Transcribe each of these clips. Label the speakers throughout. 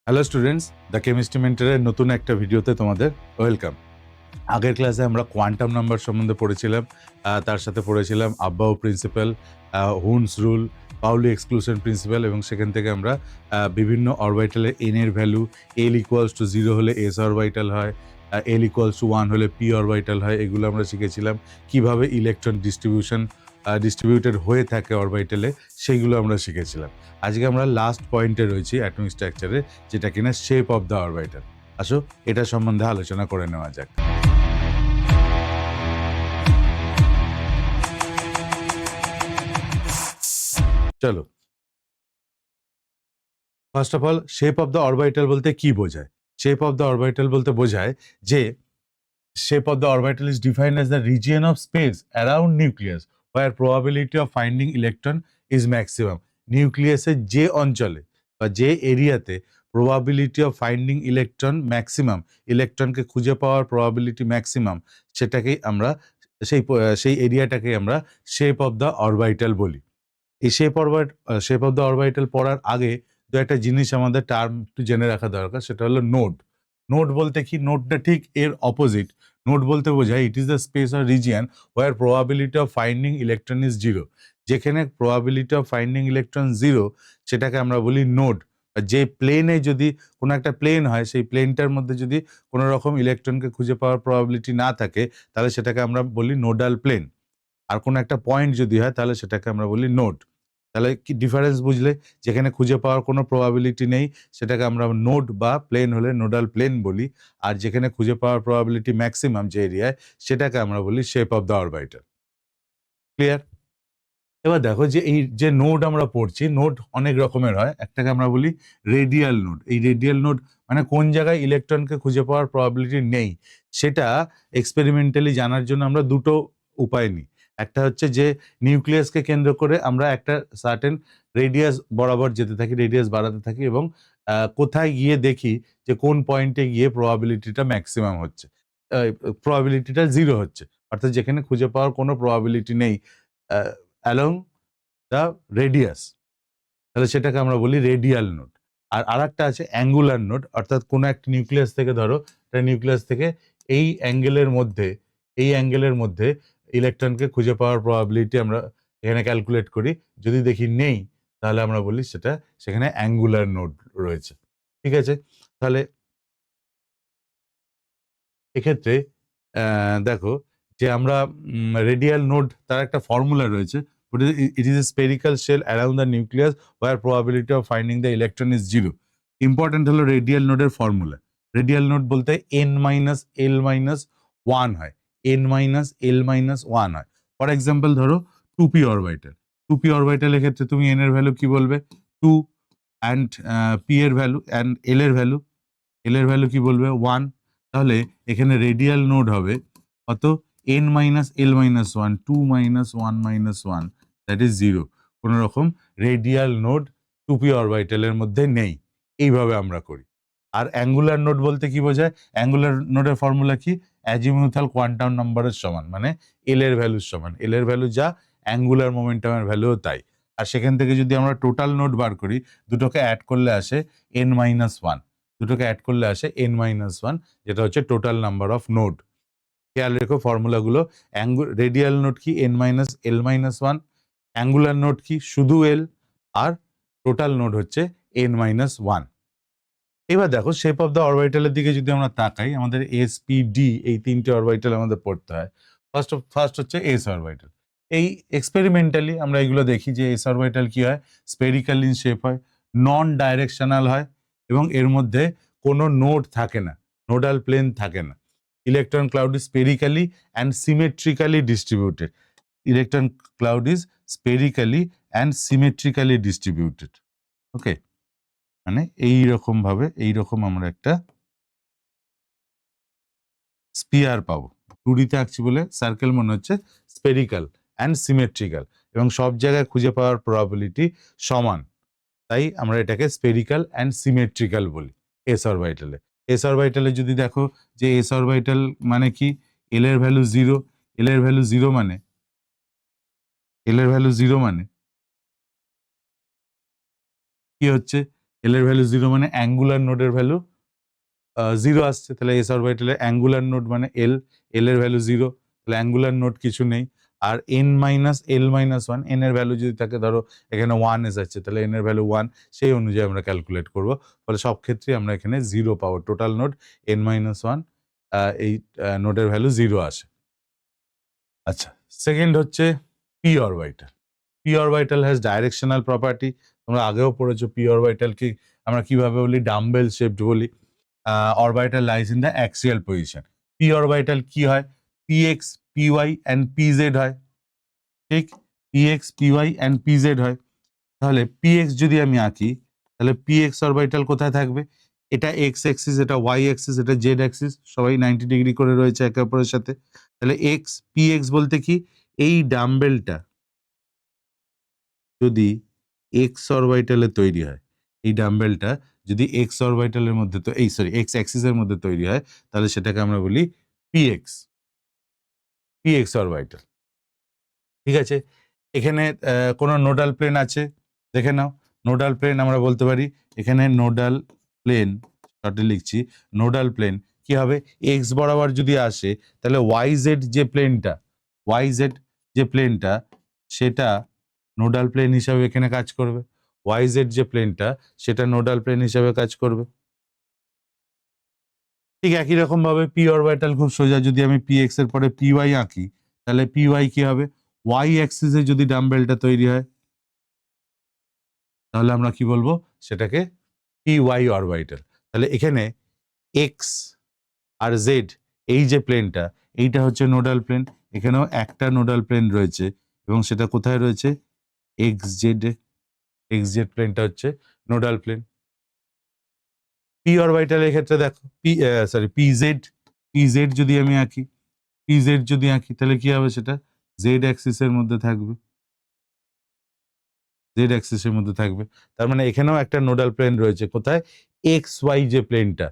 Speaker 1: Hello students, the chemistry মেন্টরের নতুন একটা ভিডিওতে তোমাদের ওয়েলকাম। আগের ক্লাসে আমরা কোয়ান্টাম নাম্বার সম্বন্ধে পড়েছিলাম, তার সাথে পড়েছিলাম Aufbau principle, Hund's rule, Pauli exclusion principle, এবং সেখান থেকে আমরা বিভিন্ন অরবিটালের এন এর ভ্যালু, এল ইকুয়ালস টু 0 হলে এস অরবিটাল হয়, এল ইকুয়ালস টু 1 হলে পি অরবিটাল হয়। এগুলো আমরা শিখেছিলাম কিভাবে ইলেকট্রন ডিস্ট্রিবিউটেড হয়ে থাকে অরবিটালে, সেইগুলো আমরা শিখেছিলাম। আজকে আমরা লাস্ট পয়েন্টে রয়েছি অ্যাটমিক স্ট্রাকচারে, যেটা কিনা শেপ অফ দ্য অরবিটাল। আসো এটা সম্বন্ধে আলোচনা করে নেওয়া যাক। চলো, first of all shape of the orbital বলতে কি বোঝায়? শেপ অফ দ্য অরবিটাল বলতে বোঝায় যে shape of the orbital is defined as the region of space around nucleus where probability of finding electron is maximum. নিউক্লিয়াসের যে অঞ্চলে বা যে এরিয়াতে probability of finding electron maximum, ইলেকট্রনকে খুঁজে পাওয়ার probability maximum, সেটাকেই আমরা সেই এরিয়াটাকে আমরা শেপ অফ দ্য অরবিটাল বলি। এই শেপ অফ দ্য অরবিটাল পড়ার আগে দু একটা জিনিস আমাদের টার্ম একটু জেনে রাখা দরকার, সেটা হলো নোড। নোড বলতে কি? নোডটা ঠিক এর অপোজিট। নোড বলতে বোঝায় it is the space or region where probability of finding electron is zero. যেখানে probability of finding electron zero, সেটাকে আমরা বলি নোড। যে প্লেনে যদি কোনো একটা প্লেন হয়, সেই প্লেনটার মধ্যে যদি কোনো রকম ইলেকট্রনকে খুঁজে পাওয়ার প্রবাবিলিটি না থাকে, তাহলে সেটাকে আমরা বলি নোডাল প্লেন। আর কোনো একটা পয়েন্ট যদি হয়, তাহলে সেটাকে আমরা বলি নোড। তাহলে কি ডিফারেন্স বুঝলে? যেখানে খুঁজে পাওয়ার কোনো প্রবাবিলিটি নেই, সেটাকে আমরা নোড বা প্লেন হলে নোডাল প্লেন বলি। আর যেখানে খুঁজে পাওয়ার প্রবাবিলিটি ম্যাক্সিমাম যে এরিয়ায়, সেটাকে আমরা বলি shape of the orbital. Clear? এবার দেখো যে এই যে নোড আমরা পড়ছি, নোড অনেক রকমের হয়। একটাকে আমরা বলি রেডিয়াল নোড। এই রেডিয়াল নোড মানে কোন জায়গায় ইলেকট্রনকে খুঁজে পাওয়ার প্রবাবিলিটি নেই, সেটা এক্সপেরিমেন্টালি জানার জন্য আমরা দুটো উপায় নিই। একটা হচ্ছে যে নিউক্লিয়াসকে কেন্দ্র করে আমরা একটা সার্টেন রেডিয়াস বরাবর যেতে থাকি, রেডিয়াস বাড়াতে থাকি, এবং কোথায় গিয়ে দেখি যে কোন পয়েন্টে গিয়ে প্রবাবিলিটিটা ম্যাক্সিমাম হচ্ছে, প্রবাবিলিটিটা জিরো হচ্ছে, অর্থাৎ যেখানে খুঁজে পাওয়ার কোনো প্রবাবিলিটি নেই অ্যালং দ্য রেডিয়াস, তাহলে সেটাকে আমরা বলি রেডিয়াল নোড। আর আরেকটা আছে অ্যাঙ্গুলার নোড, অর্থাৎ কোনো একটা নিউক্লিয়াস থেকে, ধরো একটা নিউক্লিয়াস থেকে এই অ্যাঙ্গেলের মধ্যে ইলেকট্রনকে খুঁজে পাওয়ার প্রবাবিলিটি আমরা এখানে ক্যালকুলেট করি। যদি দেখি নেই, তাহলে আমরা বলি সেখানে অ্যাঙ্গুলার নোড রয়েছে। ঠিক আছে? তাহলে এক্ষেত্রে দেখো যে আমরা রেডিয়াল নোড, তার একটা ফর্মুলা রয়েছে। It is a spherical shell around the nucleus where probability of finding the electron is zero. Important হলো রেডিয়াল নোডের ফর্মুলা। রেডিয়াল নোড বলতে n-l-1 হয়, n-l-1 হয়। ফর এক্সাম্পল ধরো 2p অরবিটাল। 2p অরবিটালের ক্ষেত্রে তুমি n এর ভ্যালু কি বলবে? 2, অ্যান্ড p এর ভ্যালু, অ্যান্ড l এর ভ্যালু কি বলবে? 1। তাহলে এখানে রেডিয়াল নোড হবে কত? n-l-1, 2-1-1, that is 0। কোনো রকম রেডিয়াল নোড 2p অরবিটালের মধ্যে নেই। এইভাবে আমরা করি। আর অ্যাঙ্গুলার নোড বলতে কি বোঝায়? অ্যাঙ্গুলার নোডের ফর্মুলা কি? অ্যাজিমুথাল কোয়ান্টাম নাম্বারের সমান, মানে এল এর ভ্যালুর সমান। এল এর ভ্যালু যা, অ্যাঙ্গুলার মোমেন্টামের ভ্যালুও তাই। আর সেখান থেকে যদি আমরা টোটাল নোড বার করি, দুটোকে অ্যাড করলে আসে n-1। যেটা হচ্ছে টোটাল নাম্বার অফ নোড। খেয়াল রেখো ফর্মুলাগুলো। রেডিয়াল নোড কি? n-l-1। অ্যাঙ্গুলার নোড কি? শুধু এল। আর টোটাল নোড হচ্ছে n-1। এবার দেখো শেপ অফ দ্য অরবিটালের দিকে যদি আমরা তাকাই, আমাদের এস, পি, ডি এই তিনটে অরবিটাল আমাদের পড়তে হয়। ফার্স্ট হচ্ছে এস অরবিটাল। এই এক্সপেরিমেন্টালি আমরা এগুলো দেখি যে এস অরবিটাল কি হয়? স্পেরিক্যাল ইন শেপ হয়, নন ডাইরেকশনাল হয়, এবং এর মধ্যে কোনো নোড থাকে না, নোডাল প্লেন থাকে না। Electron cloud is spherically and symmetrically distributed. Electron cloud is spherically and symmetrically distributed. Okay, মানে এইরকম আমরা একটা স্পিয়ার পাবো। 2D-তে আঁকছি বলে সার্কেল মনে হচ্ছে, স্পেরিক্যাল অ্যান্ড সিমেট্রিক্যাল, এবং সব জায়গায় খুঁজে পাওয়ার প্রবাবিলিটি সমান। তাই আমরা এটাকে স্পেরিক্যাল অ্যান্ড সিমেট্রিক্যাল বলি এস অরবিটালে। এস অরবিটালে যদি দেখো যে এস অরবিটাল মানে কি? এল এর ভ্যালু 0। এল এর ভ্যালু 0 মানে কি হচ্ছে? এল এর ভ্যালু 0 মানে অ্যাঙ্গুলার নোডের ভ্যালু 0 আসছে, তাহলে এস অরবিটালের অ্যাঙ্গুলার নোড মানে এল, এল এর ভ্যালু 0, তাহলে অ্যাঙ্গুলার নোড কিছু নেই। আর N minus L minus 1, N এর ভ্যালু যদি থাকে, ধরো এখানে 1 এসেছে, তাহলে এন এর ভ্যালু 1, সেই অনুযায়ী আমরা ক্যালকুলেট করব। ফলে সব ক্ষেত্রেই আমরা এখানে 0 পাবো। টোটাল নোড এন মাইনাস 1, এই নোডের ভ্যালু 0 আসে। আচ্ছা, সেকেন্ড হচ্ছে p orbital. P orbital has directional property. তোমরা আগেও পড়েছো পি অরবিটালকে আমরা কিভাবে বলি, ডাম্বেল শেপড বলি। Orbital lies in the axial position. P orbital কি হয়, p x p y and p z হয়, ঠিক? P x p y and p z হয়। তাহলে পি এক্স যদি আমি আঁকি, তাহলে পি এক্স অরবিটাল কোথায় থাকবে? এটা এক্স অ্যাক্সিস, এটা ওয়াই অ্যাক্সিস, এটা জেড অ্যাক্সিস, সবাই 90 ডিগ্রি করে রয়েছে একে অপরের সাথে। তাহলে এক্স পি এক্স বলতে কি, এই ডাম্বেলটা যদি এক্স অরবিটালে তৈরি হয়, এই ডাম্বেলটা যদি এক্স অরবিটালের মধ্যে, তো এই সরি এক্স অ্যাক্সিসের মধ্যে তৈরি হয়, তাহলে সেটাকে আমরা বলি পি এক্স অরবিটাল। ঠিক আছে, এখানে কোনো নোডাল প্লেন আছে, দেখে নাও। নোডাল প্লেন আমরা বলতে পারি, এখানে নোডাল প্লেন, শর্টে লিখছি, নোডাল প্লেন কি হবে, এক্স বরাবর যদি আসে, তাহলে ওয়াই জেড যে প্লেনটা, ওয়াই জেড যে প্লেনটা, সেটা নোডাল প্লেন হিসাবে এখানে কাজ করবে। ওয়াই জেড যে প্লেনটা, সেটা নোডাল প্লেন হিসাবে কাজ করবে। ঠিক একই রকম ভাবে পি অরবিটাল খুব সোজা, যদি আমি পি এক্স এর পরে পি ওয়াই আঁকি, তাহলে পি ওয়াই কি হবে, ওয়াই অ্যাক্সিসে যদি ডাম্বেলটা তৈরি হয়, তাহলে আমরা কি বলবো, সেটাকে পি ওয়াই অরবিটাল। তাহলে এখানে এক্স আর জেড এই যে প্লেনটা, এইটা হচ্ছে নোডাল প্লেন, এখানেও একটা নোডাল প্লেন রয়েছে, এবং সেটা কোথায় রয়েছে, এক্স জেড, এক্স জেড প্লেনটা হচ্ছে নোডাল প্লেন। পি অরবিটালের ক্ষেত্রে দেখো, পি জেড যদি আমি আঁকি, পি জেড যদি আঁকি, তাহলে কি হবে, সেটা জেড অ্যাক্সিসের মধ্যে থাকবে, জেড অ্যাক্সিসের মধ্যে থাকবে। তার মানে এখানেও একটা নোডাল প্লেন রয়েছে, কোথায়, এক্স ওয়াই যে প্লেনটা,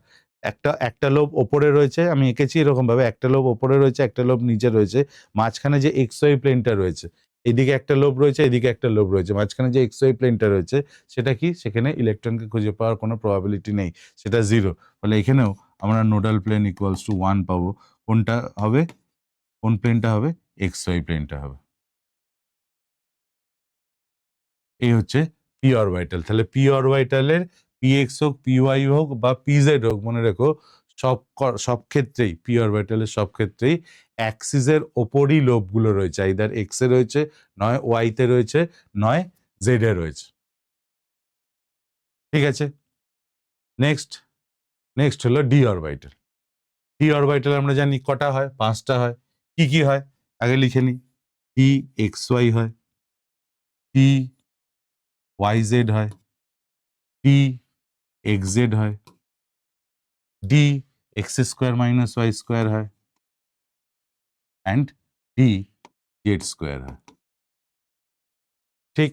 Speaker 1: একটা লোব ওপরে রয়েছে, আমি এঁকেছি এরকম ভাবে, একটা লোব ওপরে রয়েছে, একটা লোব নিচে রয়েছে, মাঝখানে যে এক্স ওয়াই প্লেনটা রয়েছে, এদিকে একটা লোব রয়েছে, এদিকে একটা লোব রয়েছে, মাঝখানে যে এক্স ওয়াই প্লেনটা রয়েছে, সেটা কি, সেখানে ইলেকট্রনকে খুঁজে পাওয়ার কোনো প্রবাবিলিটি নেই, সেটা 0। ফলে এখানেও আমরা নোডাল প্লেন ইকুয়ালস টু 1 পাবো। কোনটা হবে, কোন প্লেনটা হবে, এক্স ওয়াই প্লেনটা হবে। এই হচ্ছে পি অরবিটাল। তাহলে পি অরবিটালের পি এক্স হোক, পি ওয়াই হোক বা পি জেড হোক, মনে রেখো সব ক্ষেত্রেই পি অরবিটালের সব ক্ষেত্রেই অ্যাক্সিসের ওপরই লোবগুলো রয়েছে, আইদার এক্স এ রয়েছে, নয় ওয়াইতে রয়েছে, নয় জেড এ রয়েছে। ঠিক আছে, নেক্সট হলো ডি অরবিটাল। ডি অরবিটাল আমরা জানি কটা হয়, 5টা হয়। কি কি হয় আগে লিখে নিই, পি এক্স ওয়াই হয়, পি ওয়াই জেড হয়, পি এক্স জেড হয়, d x square minus y square হয়, অ্যান্ড ডি জেড স্কোয়ার হয়। ঠিক,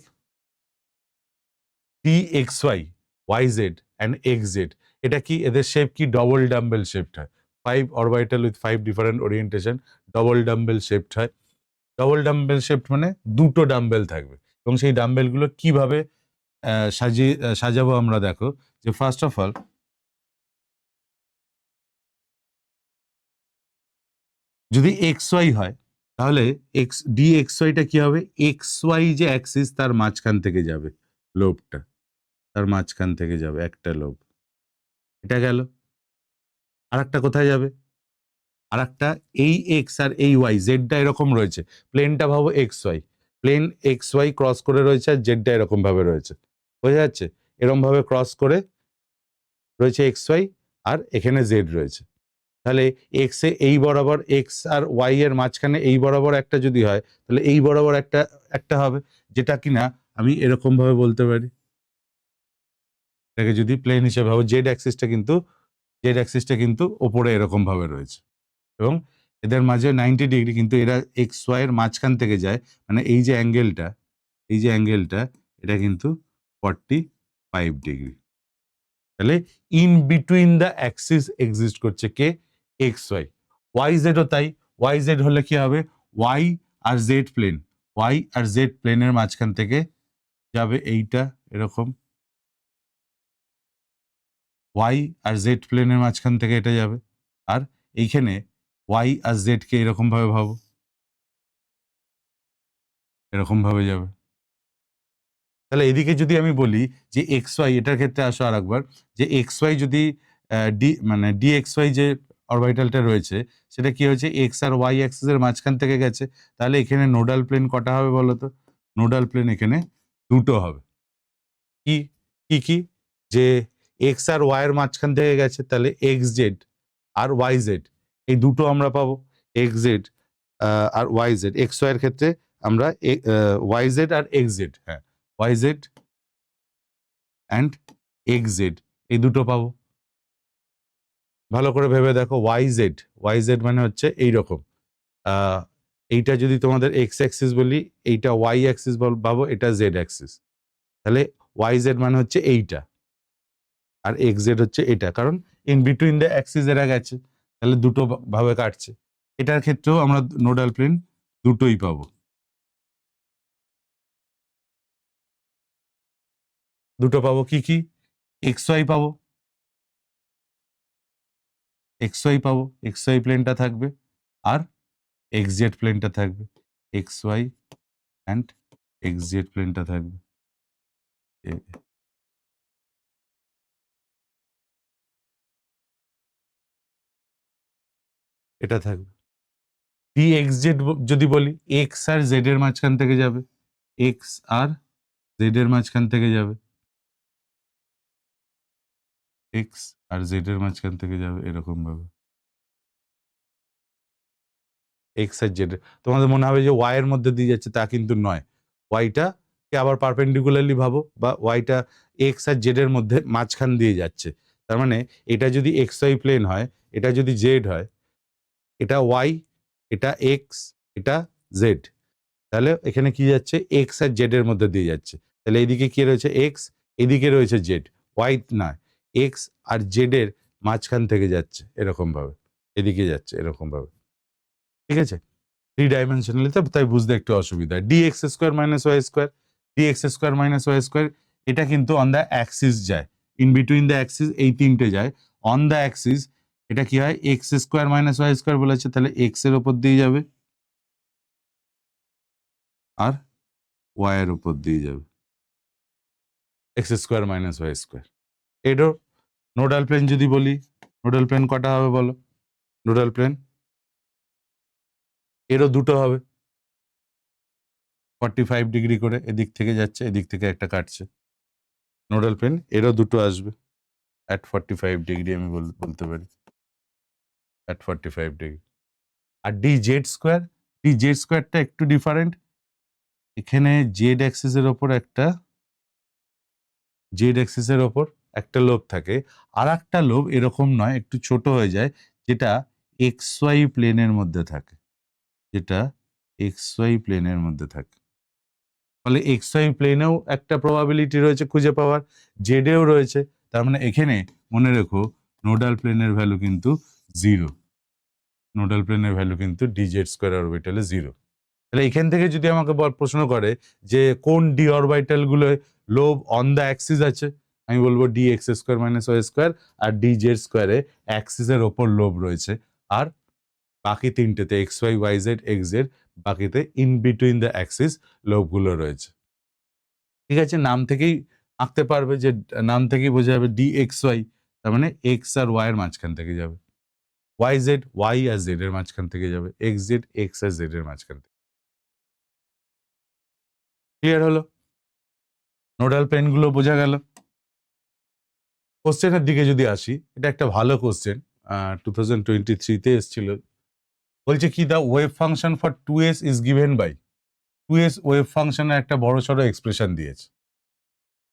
Speaker 1: d x y z and x z, এটা কি, এদের শেপ কি, ডবল ডাম্বেল শেপড হয়। 5 orbital with 5 different orientation, double dumbbell shaped হয়। ডবল ডাম্বেল শেপড মানে দুটো ডাম্বেল থাকবে, এবং সেই ডাম্বেলগুলো কিভাবে সাজাবো আমরা, দেখো যে ফার্স্ট অফ অল, যদি এক্স ওয়াই হয়, তাহলে ডি এক্স ওয়াইটা কি হবে, এক্স ওয়াই যে অ্যাক্সিস, তার মাঝখান থেকে যাবে লোবটা, তার মাঝখান থেকে যাবে একটা লোব, এটা গেল। আর একটা কোথায় যাবে, আর একটা এই এক্স আর এই ওয়াই, জেডটা এরকম রয়েছে, প্লেনটা ভাবো x y, plane x y cross করে রয়েছে, আর জেডটা এরকম ভাবে রয়েছে, বোঝা যাচ্ছে, এরকম ভাবে ক্রস করে রয়েছে এক্স ওয়াই, আর এখানে জেড রয়েছে। তাহলে এক্স এ এই বরাবর, এক্স আর ওয়াই এর মাঝখানে এই বরাবর একটা যদি হয়, তাহলে এই বরাবর একটা হবে, যেটা কিনা আমি এরকম ভাবে বলতে পারি, এটাকে যদি প্লেন হিসেবে ভাবো, জেড অ্যাক্সিসটা কিন্তু ওপরে এরকম ভাবে রয়েছে, এবং এদের মাঝে 90 ডিগ্রি, কিন্তু এরা এক্স ওয়াই এর মাঝখান থেকে যায়, মানে এই যে অ্যাঙ্গেলটা, এটা কিন্তু 45 ডিগ্রি। তাহলে in between the Axis exist করছে কে, এক্স ওয়াই। ওয়াই জেডও তাই, ওয়াই জেড হলে কি হবে, ওয়াই আর জেড প্লেনের মাঝখান থেকে যাবে এইটা এরকম, ওয়াই আর জেড প্লেনের মাঝখান থেকে এটা যাবে, আর এইখানে ওয়াই আর জেডকে এরকমভাবে ভাবো, এরকমভাবে যাবে। তাহলে এদিকে যদি আমি বলি যে এক্স ওয়াই, এটার ক্ষেত্রে আসো আর একবার, যে এক্স ওয়াই যদি মানে ডি এক্স ওয়াই যে অরবিটালটা রয়েছে সেটা কি হয়েছে, এক্স আর ওয়াই অ্যাক্সিসের মাঝখান থেকে গেছে, তাহলে এখানে নোডাল প্লেন কটা হবে বলো তো? নোডাল প্লেন এখানে দুটো হবে। কি কি কি যে এক্স আর ওয়াই এর মাঝখান থেকে গেছে, তাহলে এক্স জেড আর ওয়াই জেড এই দুটো আমরা পাবো। এক্স জেড আর ওয়াই জেড, এক্স ওয়াই এর ক্ষেত্রে আমরা ওয়াই জেড আর এক্স জেড, হ্যাঁ y z and x z এই দুটো পাবো। ভালো করে ভেবে দেখো, ওয়াই জেড মানে হচ্ছে এইরকম, এইটা যদি তোমাদের এক্স অ্যাক্সিস বলি, এইটা ওয়াই অ্যাক্সিস পাবো, এটা জেড অ্যাক্সিস, তাহলে ওয়াই জেড মানে হচ্ছে এইটা, আর এক্স জেড হচ্ছে এটা, কারণ ইন বিটুইন দ্য অ্যাক্সিস এরা গেছে, তাহলে দুটো ভাবে কাটছে। এটার ক্ষেত্রেও আমরা নোডাল প্লেন দুটোই পাবো, দুটো পাবো। কি কি? এক্স ওয়াই পাবো, এক্স ওয়াই পাবো, এক্স ওয়াই প্লেনটা থাকবে, আর এক্স জেড প্লেনটা থাকবে, x y and x z প্লেনটা থাকবে। এটা থাকবে। ডি এক্স জেড যদি বলি, এক্স আর জেড এর মাঝখান থেকে যাবে, এক্স আর জেড এর মাঝখান থেকে যাবে, এক্স আর জেড এর মাঝখান থেকে যাবে এরকম ভাবে, এক্স আর জেড। তোমাদের মনে হবে যে ওয়াই এর মধ্যে দিয়ে যাচ্ছে, তা কিন্তু নয়। ওয়াইটা কে আবার পারপেন্ডিকুলারলি ভাবো, বা ওয়াইটা এক্স আর জেড এর মধ্যে মাঝখান দিয়ে যাচ্ছে। তার মানে এটা যদি এক্স ওয়াই প্লেন হয়, এটা যদি জেড হয়, এটা ওয়াই, এটা এক্স, এটা জেড, তাহলে এখানে কি যাচ্ছে, এক্স আর জেড এর মধ্যে দিয়ে যাচ্ছে। তাহলে এদিকে কি রয়েছে, এক্স, এদিকে রয়েছে জেড, ওয়াই নয়, এক্স আর জেড এর মাঝখান থেকে যাচ্ছে এরকম ভাবে, এদিকে যাচ্ছে এরকম ভাবে, ঠিক আছে? থ্রি ডাইমেনশনালি, তো তাই বুঝতে একটু অসুবিধা। D x square minus y square, d x square minus y square, এটা কিন্তু অন দ্য অ্যাক্সিস যায়, ইন বিটুইন দ্য অ্যাক্সিস এই তিনটে যায়। অন দ্য অ্যাক্সিস এটা কি হয়, x square minus y square বলেছে, তাহলে এক্স এর ওপর দিয়ে যাবে আর ওয়াই এর উপর দিয়ে যাবে, x square minus y square. এরও নোডাল প্লেন যদি বলি, নোডাল প্লেন কটা হবে বলো? নোডাল প্লেন এরও দুটো হবে, 45 ডিগ্রি করে এদিক থেকে যাচ্ছে, এদিক থেকে একটা কাটছে। নোডাল প্লেন এরও দুটো আসবে অ্যাট 45 ডিগ্রি, আমি বলতে পারি অ্যাট 45 ডিগ্রি। আর ডি জেড স্কোয়ারটা একটু ডিফারেন্ট। এখানে জেড অ্যাক্সিসের ওপর একটা লোব থাকে, আর একটা লোব এরকম নয়, একটু ছোট হয়ে যায়, যেটা এক্স ওয়াই প্লেনের মধ্যে থাকে, যেটা এক্স ওয়াই প্লেনের মধ্যে থাকে। ফলে এক্স ওয়াই প্লেনেও একটা প্রবাবিলিটি রয়েছে খুঁজে পাওয়ার, জেডেও রয়েছে। তার মানে এখানে মনে রেখো, নোডাল প্লেনের ভ্যালু কিন্তু জিরো, নোডাল প্লেনের ভ্যালু কিন্তু ডি জেড স্কোয়ার অরবিটালে জিরো। তাহলে এখান থেকে যদি আমাকে প্রশ্ন করে যে কোন ডি অরবিটাল গুলোয় লোব অন দ্য অ্যাক্সিস আছে, আমি বলবো d x square minus y square, আর ডি জেড স্কোয়ারে অ্যাক্সিসের ওপর লোব রয়েছে, আর বাকি তিনটেতে x y y z x z, বাকিতে ইন বিটুইন দ্য অ্যাক্সিস লোবগুলো রয়েছে। ঠিক আছে, নাম থেকেই আঁকতে পারবে, যে নাম থেকেই বোঝা যাবে ডি এক্স ওয়াই, তার মানে এক্স আর ওয়াই এর মাঝখান থেকে যাবে, ওয়াই জেড ওয়াই আর জেড এর মাঝখান থেকে যাবে, এক্স জেড এক্স আর জেড এর মাঝখান থেকে। ক্লিয়ার হলো? নোডাল প্লেন গুলো বোঝা গেল। কোশ্চেনের দিকে যদি আসি, এটা একটা ভালো কোশ্চেন, 2023-তে এসেছিল। বলছে কি, the wave function for 2s is given by, 2s wave ফাংশনের একটা বড় সড়ো এক্সপ্রেশন দিয়েছে।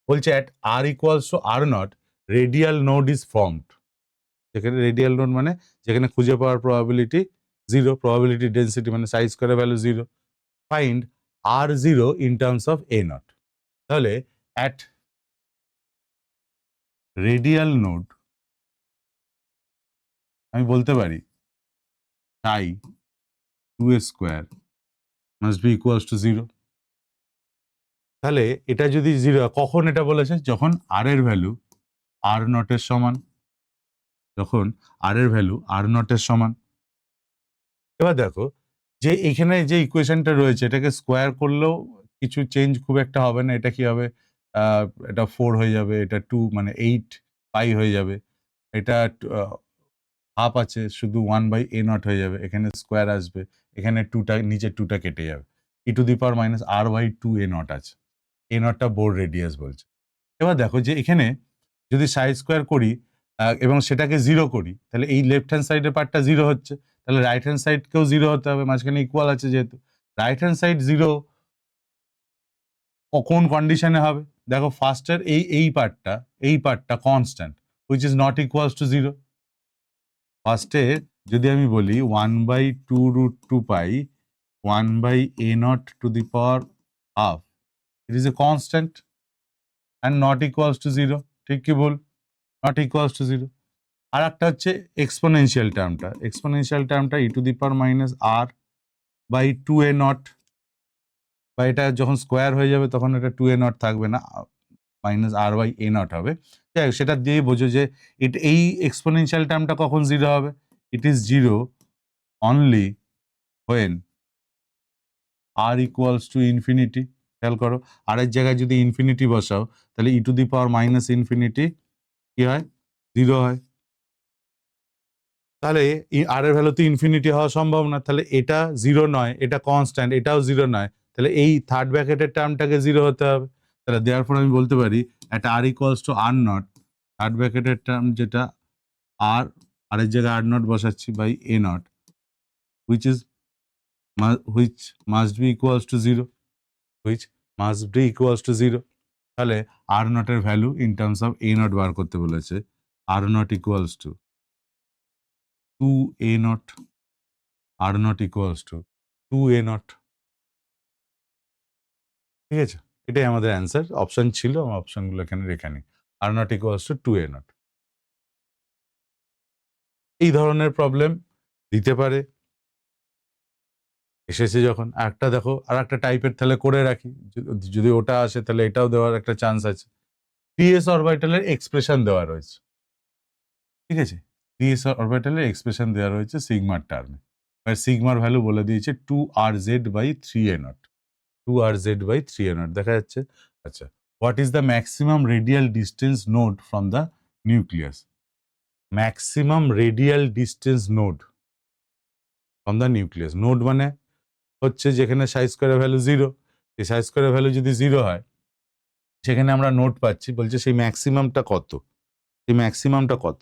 Speaker 1: বলছে at r equals to r not radial node is formed. যেখানে রেডিয়াল নোড মানে যেখানে খুঁজে পাওয়ার প্রবাবিলিটি জিরো, প্রবাবিলিটি ডেন্সিটি মানে সাইজ করে value zero, find r zero in terms of a not. তাহলে অ্যাট রেডিয়াল নোড আমি বলতে পারি তাই 2a square must be equals to zero. তাহলে এটা যদি জিরো, কখন এটা বলেছে, যখন আর এর ভ্যালু আর নটের সমান, যখন আর এর ভ্যালু আর নটের সমান। এবার দেখো যে এখানে যে ইকুয়েশনটা রয়েছে এটাকে স্কোয়ার করলেও কিছু চেঞ্জ খুব একটা হবে না। এটা কি হবে, এটা 4 হয়ে যাবে, এটা 2 মানে 8 পাই হয়ে যাবে, এটা হাফ আছে শুধু 1/a0 হয়ে যাবে, এখানে স্কোয়ার আসবে, এখানে 2টা নিচে 2টা কেটে যাবে, e⁻r/2a0 আছে। a0টা বোর রেডিয়াস বলছে। এবার দেখো যে এখানে যদি সাই স্কোয়ার করি এবং সেটাকে 0 করি, তাহলে এই লেফট হ্যান্ড সাইডের পার্টটা 0 হচ্ছে, তাহলে রাইট হ্যান্ড সাইডকেও 0 হতে হবে, মাঝখানে ইকুয়াল আছে যেহেতু। রাইট হ্যান্ড সাইড 0 কোন কন্ডিশনে হবে? দেখো ফার্স্টের এই পার্টটা constant which is not equals to 0। ফার্স্টে যদি আমি বলি 1/2√2 পাই 1/a0 to the power half, it is a constant and not equals to 0। ঠিক কি ভুল? Not equals to 0। আর একটা হচ্ছে এক্সপোনেনশিয়াল টার্মটা e⁻r/2a0, বা এটা যখন স্কোয়ার হয়ে যাবে তখন এটা 2a0 থাকবে না, -r/a0 হবে। যাই হোক, সেটা দিয়েই বোঝো যে এই এক্সপোনেনশিয়াল টার্মটা কখন 0 হবে। It is 0 only when r equals to infinity. খেয়াল করো, আর এর জায়গায় যদি ইনফিনিটি বসাও তাহলে e⁻∞ কি হয়? 0 হয়। তাহলে আর এর ভ্যালু তো ইনফিনিটি হওয়া সম্ভব না, তাহলে এটা 0 নয়, এটা কনস্ট্যান্ট, এটাও 0 নয়, তাহলে এই থার্ড ব্র্যাকেটের টার্মটাকে 0 হতে হবে। তাহলে দেওয়ার আমি বলতে পারি একটা r equals to r0, third ব্র্যাকেটের টার্ম যেটা আর এর জায়গায় r0 বসাচ্ছি by a0, which must be equals to 0, তাহলে r0 এর value in terms of a0 বার করতে বলেছে। r0 equals to 2a0, r0 equals to 2a0। ঠিক আছে, এটাই আমাদের অ্যান্সার। অপশন ছিল, আমার অপশনগুলো এখানে রেখে নিই। r0 equals to 2a0। এই ধরনের প্রবলেম দিতে পারে। এসেছে যখন একটা দেখো আর একটা টাইপের তাহলে করে রাখি, যদি ওটা আসে তাহলে এটাও দেওয়ার একটা চান্স আছে। 3s অরবিটালের এক্সপ্রেশন দেওয়া রয়েছে। ঠিক আছে, 3s অরবিটালের এক্সপ্রেশন দেওয়া রয়েছে সিগমার টার্মে। সিগমার ভ্যালু বলে দিয়েছে 2rz/3a0, 2rz/3a0 দেখা যাচ্ছে। আচ্ছা, what is the maximum radial distance node from the nucleus? Maximum radial distance node from the nucleus. Node মানে হচ্ছে যেখানে সাই স্কোয়ারের ভ্যালু 0, এই সাই স্কোয়ারের ভ্যালু যদি 0 হয় সেখানে আমরা নোড পাচ্ছি, বলছে সেই ম্যাক্সিমামটা কত,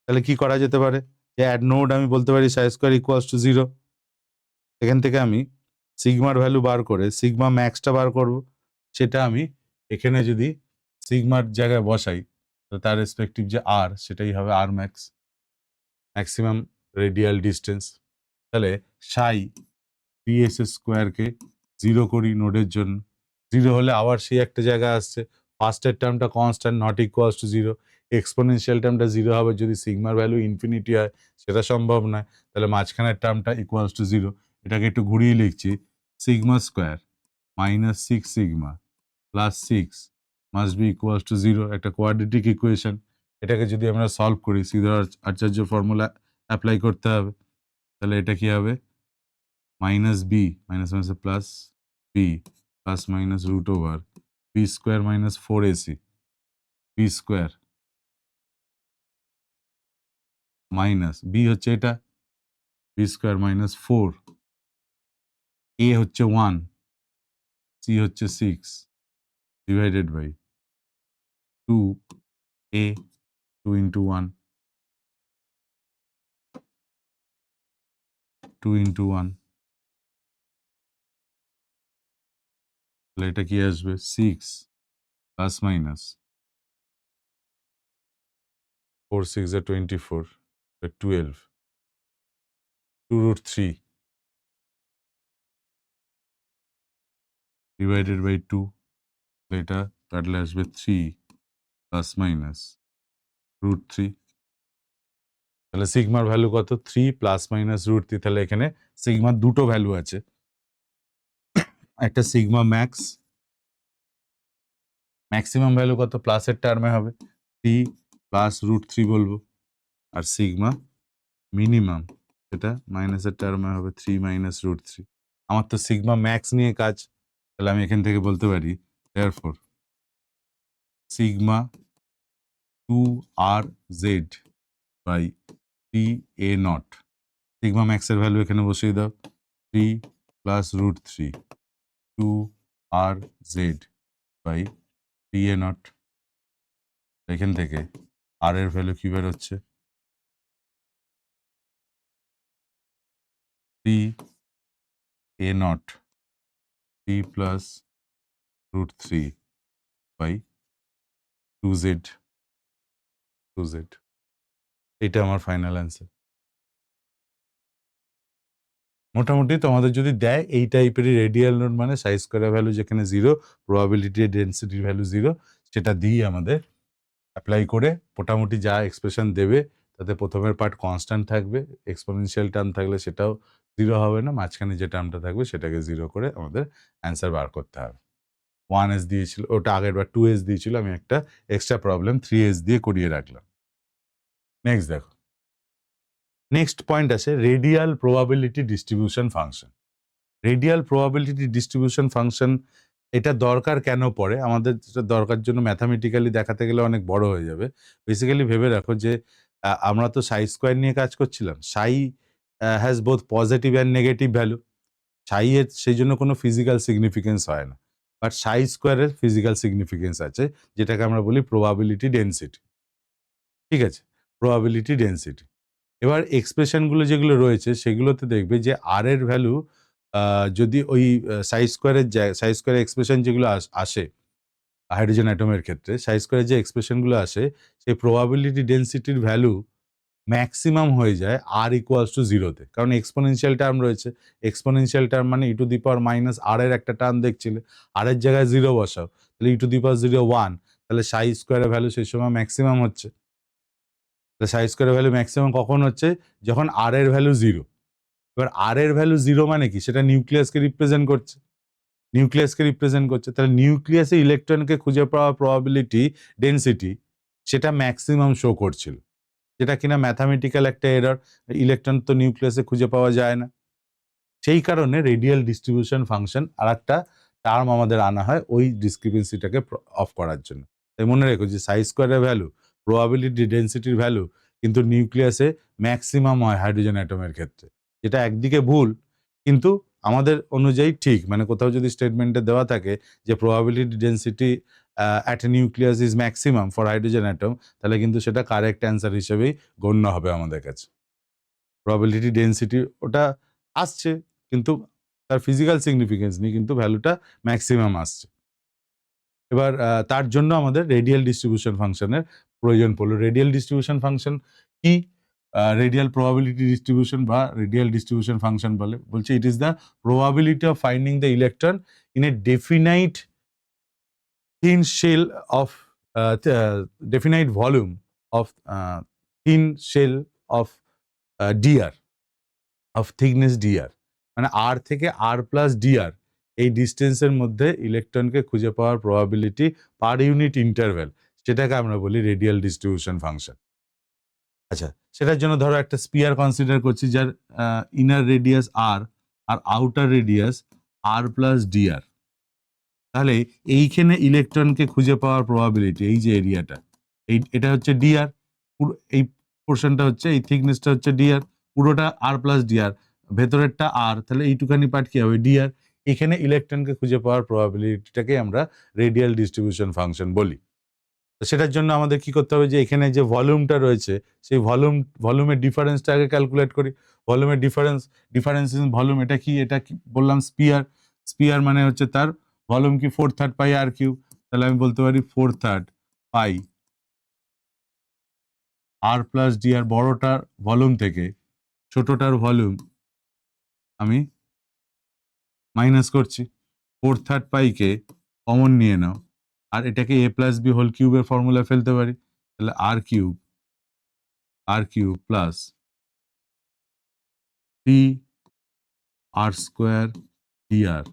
Speaker 1: তাহলে কি করা যেতে পারে? যে অ্যাড নোড আমি বলতে পারি সাই স্কোয়ার ইকুয়ালস টু 0, এখান থেকে আমি সিগমার ভ্যালু বার করে সিগমা ম্যাক্সটা বার করব, সেটা আমি এখানে যদি সিগমার জায়গায় বসাই তার রেসপেক্টিভ যে আর, সেটাই হবে আর ম্যাক্স, ম্যাক্সিমাম রেডিয়াল ডিস্টেন্স। তাহলে সাই 3s স্কোয়ারকে 0 করি নোডের জন্য, 0 হলে আবার সেই একটা জায়গা আসছে, ফার্স্টের টার্মটা constant not equals to 0, exponential টার্মটা 0 হবে যদি সিগমার ভ্যালু ইনফিনিটি হয়, সেটা সম্ভব নয়, তাহলে মাঝখানের টার্মটা ইকুয়ালস টু 0। এটাকে একটু ঘুরিয়ে লিখছি, sigma square -6 sigma plus 6 must be equals to 0, একটা কোয়াড্রেটিক ইকুয়েশন। এটাকে যদি আমরা সলভ করি, শ্রীধর আচার্য ফর্মুলা অ্যাপ্লাই করতে হবে, তাহলে এটা কি হবে? -b plus b plus minus root over b square minus 4ac, b square minus b হচ্ছে এটা, b স্কোয়ার মাইনাস 4, a হচ্ছে 1, c হচ্ছে 6 divided by 2a 2 into 1, 2 into 1, তাহলে এটা কি আসবে? 6 প্লাস মাইনাস 4 6 24 12 2√3 ডিভাইডেড বাই 2, এটা কাটলে আসবে 3 প্লাস মাইনাস √3। তাহলে সিগমার ভ্যালু কত? 3 প্লাস মাইনাস √3। তাহলে এখানে সিগমার দুটো ভ্যালু আছে, একটা সিগমা ম্যাক্স, ম্যাক্সিমাম ভ্যালু কত? প্লাসের টার্মে হবে 3 প্লাস √3 বলবো, আর সিগমা মিনিমাম সেটা মাইনাসের টার্মে হবে 3 মাইনাস রুট 3। আমার তো সিগমা ম্যাক্স নিয়ে কাজ, তাহলে আমি এখান থেকে বলতে পারি therefore sigma 2rz by 3a0। Sigma ম্যাক্সের ভ্যালু এখানে বসিয়ে দাও, 3 plus root 3 2rz by 3a0। এখান থেকে আর এর ভ্যালু কি বেরোচ্ছে, 3a0 3 plus root 3 by 2z। এটা আমার ফাইনাল অ্যান্সার। মোটামুটি তোমাদের যদি দেয় এই টাইপেরই রেডিয়াল নোড মানে সাইজ স্কয়ারের ভ্যালু যেখানে 0, প্রবাবিলিটি ডেন্সিটির ভ্যালু 0, সেটা দিয়ে আমাদের অ্যাপ্লাই করে মোটামুটি যা এক্সপ্রেশন দেবে তাতে প্রথমের পার্ট কনস্ট্যান্ট থাকবে, এক্সপোনেনশিয়াল টার্ম থাকলে সেটাও 0 হবে না, মাঝখানে যে টার্মটা থাকবে সেটাকে 0 করে আমাদের অ্যান্সার বার করতে হবে। 1s দিয়েছিল, ওটা আগের বার 2s দিয়েছিল, আমি একটা এক্সট্রা প্রবলেম 3s দিয়ে করিয়ে রাখলাম। নেক্সট দেখো, নেক্সট পয়েন্ট আছে radial probability distribution function. Radial probability distribution function এটা দরকার কেন পড়ে আমাদের, যেটা দরকার জন্য ম্যাথামেটিক্যালি দেখাতে গেলে অনেক বড় হয়ে যাবে। বেসিক্যালি ভেবে রাখো যে আমরা তো সাই স্কোয়ার নিয়ে কাজ করছিলাম, সাই has both positive and negative value. Psi এর সেই জন্য কোনো ফিজিক্যাল সিগনিফিকেন্স হয় না, বাট সাই স্কোয়ারের ফিজিক্যাল সিগনিফিকেন্স আছে, যেটাকে আমরা বলি প্রবাবিলিটি ডেন্সিটি। ঠিক আছে, প্রবাবিলিটি ডেন্সিটি। এবার এক্সপ্রেশনগুলো যেগুলো রয়েছে সেগুলোতে দেখবে যে আর এর ভ্যালু যদি ওই সাই স্কোয়ারের এক্সপ্রেশন যেগুলো আসে হাইড্রোজেন অ্যাটমের ক্ষেত্রে, সাই স্কোয়ারের যে এক্সপ্রেশনগুলো আসে সেই প্রবাবিলিটি ডেন্সিটির ভ্যালু ম্যাক্সিমাম হয়ে যায় আর ইকুয়ালস টু 0-তে, কারণ এক্সপোনেনশিয়াল টার্ম রয়েছে। এক্সপোনেনশিয়াল টার্ম মানে ই টু দি পাওয়ার মাইনাস আর এর একটা টার্ম দেখছিলে, আর এর জায়গায় 0 বসাও, তাহলে ই টু দি পাওয়ার 0 1, তাহলে সাই স্কোয়ারের ভ্যালু সেই সময় ম্যাক্সিমাম হচ্ছে। সাই স্কোয়ারের ভ্যালু ম্যাক্সিমাম কখন হচ্ছে, যখন আর এর ভ্যালু 0। এবার আর এর ভ্যালু 0 মানে কি, সেটা নিউক্লিয়াসকে রিপ্রেজেন্ট করছে, তাহলে নিউক্লিয়াসে ইলেকট্রনকে খুঁজে পাওয়ার প্রবাবিলিটি ডেন্সিটি সেটা ম্যাক্সিমাম শো করছিল, যেটা কিনা ম্যাথামেটিক্যাল একটা এরর, ইলেকট্রন তো নিউক্লিয়াসে খুঁজে পাওয়া যায় না। সেই কারণে রেডিয়াল ডিস্ট্রিবিউশন ফাংশন আর একটা টার্ম আমাদের আনা হয় ওই ডিসক্রিপেন্সিটাকে অফ করার জন্য। তাই মনে রেখো যে সাই স্কোয়ারের ভ্যালু, প্রবাবিলিটি ডেন্সিটির ভ্যালু কিন্তু নিউক্লিয়াসে ম্যাক্সিমাম হয় হাইড্রোজেন অ্যাটমের ক্ষেত্রে, যেটা একদিকে ভুল কিন্তু আমাদের অনুযায়ী ঠিক। মানে কোথাও যদি স্টেটমেন্টে দেওয়া থাকে যে probability density at a nucleus is maximum for hydrogen atom, তাহলে কিন্তু সেটা কারেক্ট অ্যান্সার হিসেবেই গণ্য হবে আমাদের কাছে। প্রবাবিলিটি ডেন্সিটি ওটা আসছে কিন্তু তার ফিজিক্যাল সিগনিফিকেন্স নেই, কিন্তু ভ্যালুটা ম্যাক্সিমাম আসছে। এবার তার জন্য আমাদের রেডিয়াল ডিস্ট্রিবিউশন ফাংশনের প্রয়োজন পড়লো। রেডিয়াল ডিস্ট্রিবিউশন ফাংশন কি, রেডিয়াল প্রবাবিলিটি ডিস্ট্রিবিউশন বা রেডিয়াল ডিস্ট্রিবিউশন ফাংশন বলছে ইট is the probability of finding the electron in a definite thin shell of definite volume of thin shell of dr of thickness dr, মানে r থেকে r plus dr এই ডিস্টেন্সের মধ্যে ইলেকট্রনকে খুঁজে পাওয়ার probability per unit interval, সেটাকে আমরা বলি radial distribution function. আচ্ছা, সেটার জন্য ধরো একটা স্পিয়ার কনসিডার করছি যার ইনার রেডিয়াস r আর outer radius r plus dr। তাহলে এইখানে ইলেকট্রনকে খুঁজে পাওয়ার প্রবাবিলিটি, এই যে এরিয়াটা, এটা হচ্ছে ডিআর, পুরো এই পোর্শনটা হচ্ছে, এই থিকনেসটা হচ্ছে ডিআর, পুরোটা আর প্লাস ডিআর, ভেতরেরটা আর, তাহলে এইটুখানি পার্ট কি হবে ডিআর। এখানে ইলেকট্রনকে খুঁজে পাওয়ার প্রবাবিলিটিটাকে আমরা রেডিয়াল ডিস্ট্রিবিউশন ফাংশন বলি। তো সেটার জন্য আমাদের কি করতে হবে, যে এখানে যে ভলিউমটা রয়েছে সেই ভলিউমের ডিফারেন্সটা আগে ক্যালকুলেট করি। ভলিউমের ডিফারেন্স ইন ভলিউম, এটা কি বললাম স্পিয়ার মানে হচ্ছে তার ভলিউম কি 4/3 পাই আর কিউব, তাহলে আমি বলতে পারি 4/3 পাই আর প্লাস ডি। আর বড়টার ভলিউম থেকে ছোটটার ভলিউম আমি মাইনাস করছি, 4/3 পাইকে কমন নিয়ে নাও, আর এটাকে এ প্লাস বি হোল কিউবের ফর্মুলা ফেলতে পারি, তাহলে r cube plus 3r square dr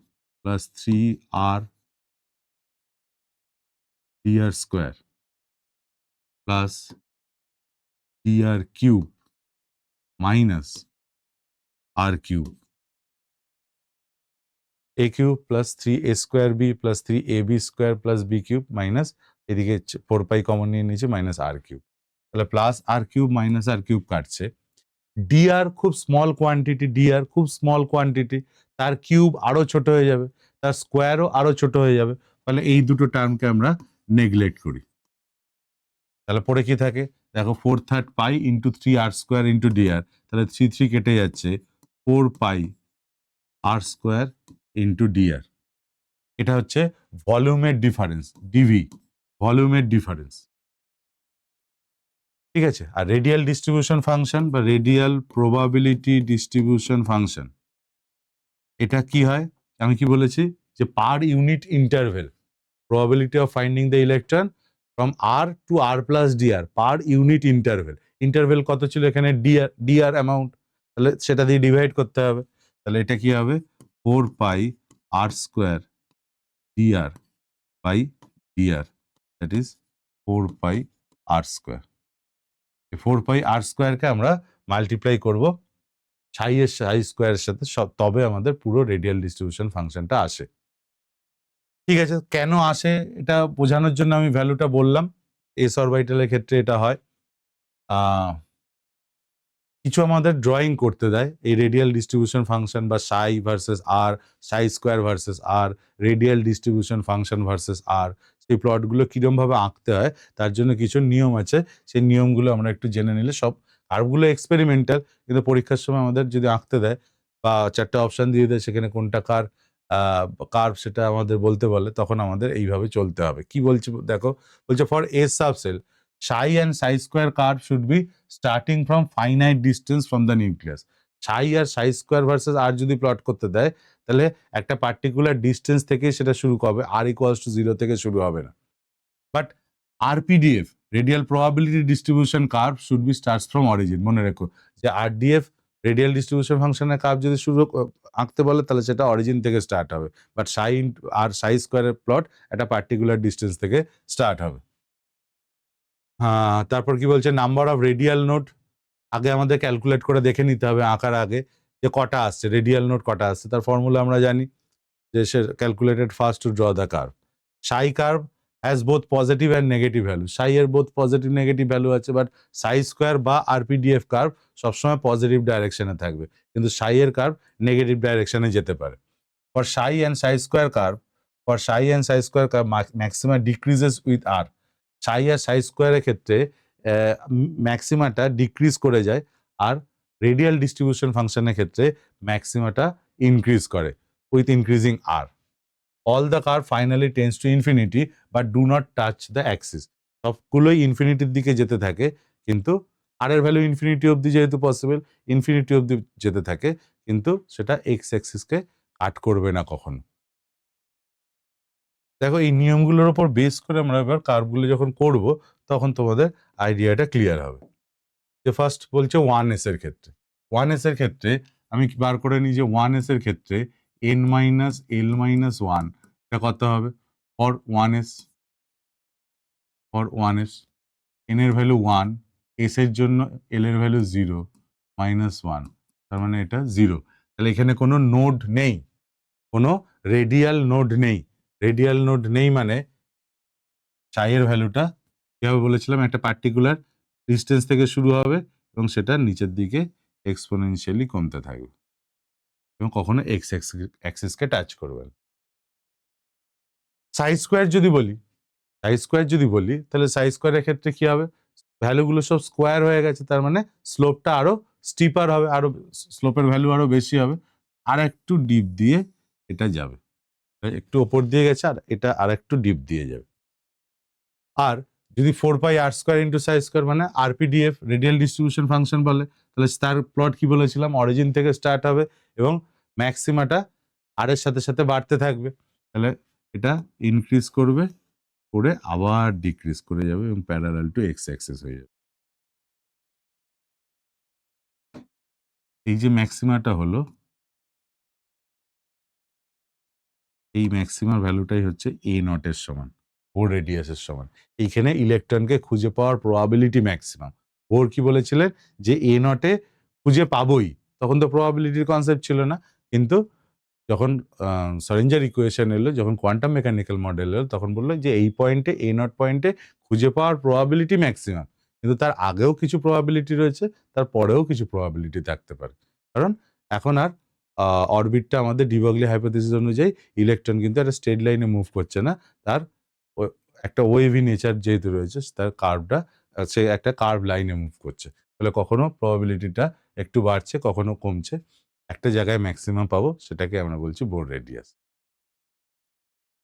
Speaker 1: plus 3r dr square plus dr cube minus r cube a cube plus 3a square b plus 3ab square plus b cube minus এদিকে 4 পাই common নিয়ে নিয়েছে minus আর cube, তাহলে plus আর cube minus আর cube কাটছে। DR খুব small quantity, DR খুব small quantity, তার cube আরো ছোট হয়ে যাবে, তার স্কোয়ারও আরো ছোট হয়ে যাবে, তাহলে এই দুটো টার্মকে আমরা নেগলেক্ট করি। তাহলে পরে কি থাকে দেখো, 4/3 pi into 3r square into d r, তাহলে 3 কেটে যাচ্ছে, 4 pi r square into d r. এটা হচ্ছে ভলিউমের ডিফারেন্স, ডিভি, ভলিউমের ডিফারেন্স, ঠিক আছে। আর রেডিয়াল ডিস্ট্রিবিউশন ফাংশন বা রেডিয়াল প্রবাবিলিটি ডিস্ট্রিবিউশন ফাংশন, এটা কি হয়, আমি কি বলেছি যে per unit interval probability of finding the electron from r to r plus d r, per unit interval, interval কত ছিল এখানে, ডিআর, ডিআর অ্যামাউন্ট, তাহলে সেটা দিয়ে ডিভাইড করতে হবে, তাহলে এটা কি হবে 4 pi r square dr by dr, that is 4 pi r square. 4 pi r স্কোয়ারকে আমরা মাল্টিপ্লাই করব সাই স্কোয়ারের সাথে, সব তবে আমাদের পুরো রেডিয়াল ডিস্ট্রিবিউশন ফাংশনটা আসে। ঠিক আছে, কেন আসে এটা বোঝানোর জন্য আমি ভ্যালুটা বললাম। এস অরবিটালের ক্ষেত্রে এটা হয়, কিছু আমাদের ড্রয়িং করতে দেয় এই রেডিয়াল ডিস্ট্রিবিউশন ফাংশন বা সাই ভার্সেস আর, সাই স্কোয়ার ভার্সেস আর, রেডিয়াল ডিস্ট্রিবিউশন ফাংশন ভার্সেস আর, সেই প্লটগুলো কীরমভাবে আঁকতে হয় তার জন্য কিছু নিয়ম আছে, সেই নিয়মগুলো আমরা একটু জেনে নিলে, সব কার্ভগুলো এক্সপেরিমেন্টাল, কিন্তু পরীক্ষার সময় আমাদের যদি আঁকতে দেয় বা 4টে অপশান দিয়ে দেয় সেখানে কোনটা কার্ভ সেটা আমাদের বলতে বলে, তখন আমাদের এইভাবে চলতে হবে। কি বলছে দেখো, বলছে for S subshell psi and psi square curve should be starting from finite distance from the nucleus. psi আর psi square versus r যদি প্লট করতে দেয় তাহলে একটা পার্টিকুলার ডিস্টেন্স থেকে সেটা শুরু হবে, r equals to 0 থেকে শুরু হবে না। But RPDF radial probability distribution curve should be starts from origin. মনে রেখো যে RDF রেডিয়াল ডিস্ট্রিবিউশন ফাংশনের কার্ভ যদি শুরু আঁকতে বলে তাহলে সেটা অরিজিন থেকে স্টার্ট হবে, বাট সাই আর সাই স্কোয়ারের প্লট একটা পার্টিকুলার ডিস্টেন্স থেকে স্টার্ট হবে। তারপর কি বলছে, নাম্বার অফ রেডিয়াল নোট আগে আমাদের ক্যালকুলেট করে দেখে নিতে হবে আঁকার আগে যে কটা আসছে, রেডিয়াল নোট কটা আসছে, তার ফর্মুলা আমরা জানি যে সে calculated first to draw the curve. Psi curve has both positive and negative value, psi এর বোথ পজিটিভ নেগেটিভ ভ্যালু আছে, বাট সাই স্কোয়ার বা আরপিডিএফ কার্ভ সবসময় পজিটিভ ডাইরেকশনে থাকবে, কিন্তু সাই এর কার্ভ নেগেটিভ ডাইরেকশনে যেতে পারে। For psi and psi square curve, for psi and psi square curve maxima decreases with r, psi আর সাই স্কোয়ারের ক্ষেত্রে ম্যাক্সিমাটা ডিক্রিজ করে যায়, আর রেডিয়াল ডিস্ট্রিবিউশন ফাংশনের ক্ষেত্রে ম্যাক্সিমাটা ইনক্রিজ করে with increasing r. All the curve finally tends to infinity but do not touch the axis, সবগুলোই ইনফিনিটির দিকে যেতে থাকে, কিন্তু আর এর ভ্যালু ইনফিনিটি অবধি যেহেতু পসিবল, ইনফিনিটি অবধি যেতে থাকে, কিন্তু সেটা এক্স অ্যাক্সিসকে কাট করবে না কখনো। দেখো এই নিয়মগুলোর উপর বেস করে আমরা এবার কার্ভগুলো যখন করব তখন তোমাদের আইডিয়াটা ক্লিয়ার হবে। যে ফার্স্ট বলছে 1s এর ক্ষেত্রে, 1s এর ক্ষেত্রে আমি বার করে নিই যে 1s এর ক্ষেত্রে n মাইনাস l মাইনাস 1 এটা কত হবে for 1s, for 1s n এর ভ্যালু 1, s এর জন্য l এর ভ্যালু 0 মাইনাস 1, তার মানে এটা 0। তাহলে এখানে কোনো নোড নেই, কোনো রেডিয়াল নোড নেই, রেডিয়াল নোড নেই মানে সাই এর ভ্যালুটা যেভাবে বলেছিলাম একটা পার্টিকুলার ডিস্টেন্স থেকে শুরু হবে এবং সেটা নিচের দিকে এক্সপোনেনশিয়ালি কমতে থাকবে এবং কখনো এক্স অ্যাক্সিসকে টাচ করবে না। সাই স্কোয়ার যদি বলি, সাই স্কোয়ার যদি বলি তাহলে সাই স্কোয়ারের ক্ষেত্রে কি হবে, ভ্যালুগুলো সব স্কোয়ার হয়ে গেছে, তার মানে স্লোপটা আরো স্টিপার হবে, আরো স্লোপের ভ্যালু আরো বেশি হবে, আর একটু ডিপ দিয়ে এটা যাবে, একটু ওপর দিয়ে গেছে আর এটা আর একটু ডিপ দিয়ে যাবে। আর যদি 4 পাই আর স্কোয়ার ইন্টু সাই স্কোয়ার মানে আরপিডিএফ রেডিয়াল ডিস্ট্রিবিউশন ফাংশন বলে, তাহলে তার প্লট কি বলেছিলাম, অরিজিন থেকে স্টার্ট হবে এবং ম্যাক্সিমাটা আর এর সাথে সাথে বাড়তে থাকবে, তাহলে এটা ইনক্রিজ করবে করে আবার ডিক্রিজ করে যাবে এবং প্যারালাল টু এক্স অ্যাক্সিস হয়ে যাবে। এই যে ম্যাক্সিমাটা হলো, এই ম্যাক্সিমার ভ্যালুটাই হচ্ছে এ নটের সমান, ও রেডিয়াসের সমান। এইখানে ইলেকট্রনকে খুঁজে পাওয়ার প্রবাবিলিটি ম্যাক্সিমাম, বোর কি বলেছিলেন যে এ নটে খুঁজে পাবোই, তখন তো প্রবাবিলিটির কনসেপ্ট ছিল না, কিন্তু যখন সরেঞ্জার ইকুয়েশন এলো, যখন কোয়ান্টাম মেকানিক্যাল মডেল এলো, তখন বললো যে এই পয়েন্টে এ নট পয়েন্টে খুঁজে পাওয়ার প্রবাবিলিটি ম্যাক্সিমাম, কিন্তু তার আগেও কিছু প্রবাবিলিটি রয়েছে, তার পরেও কিছু প্রবাবিলিটি থাকতে পারে, কারণ এখন আর অরবিটটা আমাদের ডিবগলি হাইপোথিসিস অনুযায়ী ইলেকট্রন কিন্তু একটা স্ট্রেট লাইনে মুভ করছে না, তার একটা ওয়েভি নেচার যেহেতু রয়েছে, তার কার্ভটা সে একটা কার্ভ লাইনে মুভ করছে, তাহলে কখনো প্রবাবিলিটিটা একটু বাড়ছে, কখনো কমছে, একটা জায়গায় ম্যাক্সিমাম পাবো, সেটাকে আমরা বলছি বোর রেডিয়াস।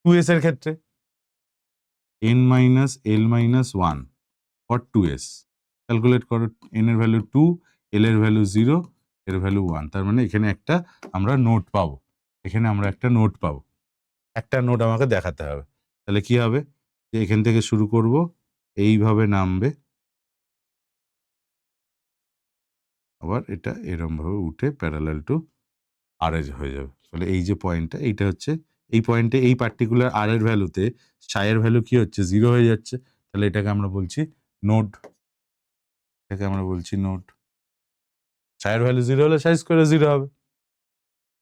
Speaker 1: 2s এর ক্ষেত্রে n minus L minus 1 for 2s, calculate করো, n এর ভ্যালু 2, l এর ভ্যালু 0, এর ভ্যালু 1, তার মানে এখানে একটা আমরা নোট পাবো, এখানে আমরা একটা নোট পাবো, একটা নোট আমাকে দেখাতে হবে, তাহলে কি হবে যে এখান থেকে শুরু করব, এইভাবে নামবে, আবার এটা এরম ভাবে উঠে প্যারালাল টু আর এজ হয়ে যাবে, তাহলে এই যে পয়েন্টটা, এইটা হচ্ছে এই পয়েন্টে, এই পার্টিকুলার আর এর ভ্যালুতে সাইয়ের ভ্যালু কি হচ্ছে, 0 হয়ে যাচ্ছে, তাহলে এটাকে আমরা বলছি নোড, এটাকে আমরা বলছি নোড, সাইয়ের ভ্যালু 0 হলে সাই স্কোয়ার 0 হবে।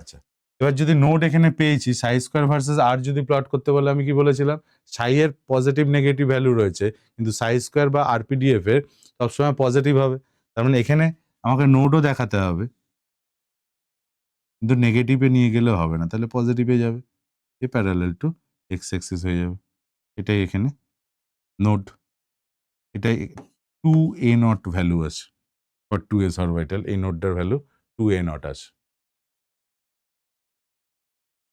Speaker 1: আচ্ছা, এবার যদি নোড এখানে পেয়েছি, সাই স্কোয়ার ভার্সেস আর যদি প্লট করতে বলে, আমি কি বলেছিলাম, সাই এর পজিটিভ নেগেটিভ ভ্যালু রয়েছে, কিন্তু সাই স্কোয়ার বা আরপিডিএফ এর সবসময় পজিটিভ হবে, তার মানে এখানে আমাকে নোডও দেখাতে হবে, কিন্তু নেগেটিভে নিয়ে গেলেও হবে না, তাহলে পজিটিভে যাবে, এ প্যারালাল টু এক্স অ্যাক্সিস হয়ে যাবে, এটাই এখানে নোড, এটাই 2a নট ভ্যালু আছে ফর 2s অরবিটাল, এই নোডটার ভ্যালু 2a নট আছে।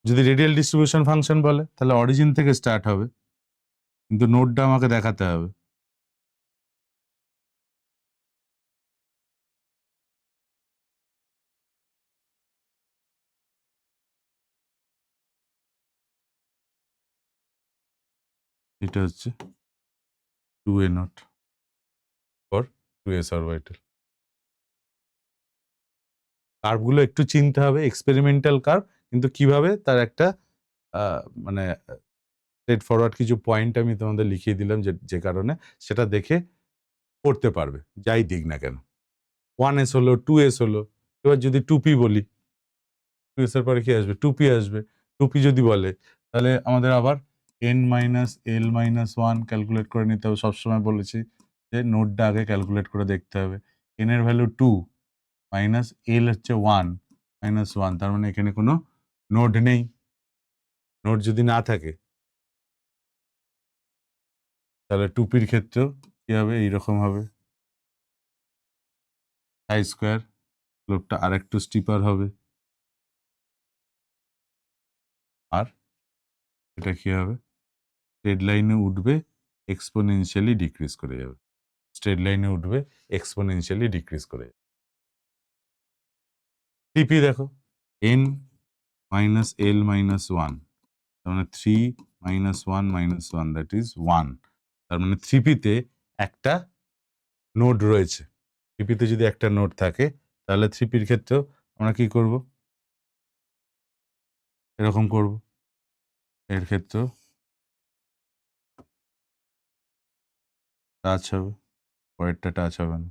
Speaker 1: যদি রেডিয়াল ডিস্ট্রিবিউশন ফাংশন বলে, তাহলে অরিজিন থেকে স্টার্ট হবে, কিন্তু নোডটা আমাকে দেখাতে হবে, এটা হচ্ছে 2a not for 2s orbital. কার্ভগুলো একটু চিনতে হবে, এক্সপেরিমেন্টাল কার্ভ, কিন্তু কিভাবে তার একটা মানে স্ট্রেট ফরওয়ার্ড কিছু পয়েন্ট আমি তোমাদের লিখিয়ে দিলাম, যে কারণে সেটা দেখে পড়তে পারবে, যাই দিক না কেন, 1s হলো, 2s হলো, এবার যদি 2p বলি, 2s এর পরে কি আসবে, 2p আসবে, 2p যদি বলে, তাহলে আমাদের আবার n minus L minus 1 calculate করে নিতে হবে, সবসময় বলেছি যে নোটটা আগে ক্যালকুলেট করে দেখতে হবে, n এর ভ্যালু 2 মাইনাস এল হচ্ছে 1 মাইনাস 1, তার মানে এখানে কোনো নোট নেই, নোট যদি না থাকে তাহলে 2pর ক্ষেত্রেও কি হবে, এইরকম হবে, সাই স্কোয়ার, স্লোপটা আর একটু স্টিপার হবে, আর এটা কি হবে, স্ট্রেট লাইনে উঠবে, এক্সপোনেনশিয়ালি ডিক্রিজ করে যাবে, স্ট্রেট লাইনে উঠবে, এক্সপোনেনশিয়ালি ডিক্রিজ করে যাবে। টিপি দেখো, n মাইনাস এল মাইনাস 1, তার মানে 3 মাইনাস 1 মাইনাস 1, দ্যাট ইজ 1, তার মানে 3pতে একটা নোড রয়েছে, 3pতে যদি একটা নোড থাকে, তাহলে 3pর ক্ষেত্রেও আমরা কি করব, এরকম করব, এর ক্ষেত্রেও টাচ হবে, পরেরটা টাচ হবে না,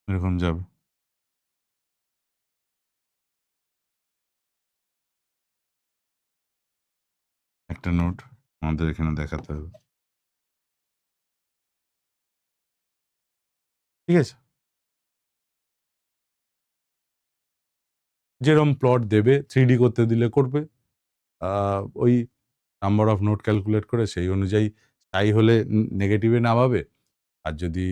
Speaker 1: এরকম যাবে, একটা নোড আমাদের এখানে দেখাতে হবে, ঠিক আছে, যেরকম প্লট দেবে 3D করতে দিলে করবে, ওই নাম্বার অফ নোট ক্যালকুলেট করে সেই অনুযায়ী সাই হলে নেগেটিভে নামাবে, আর যদি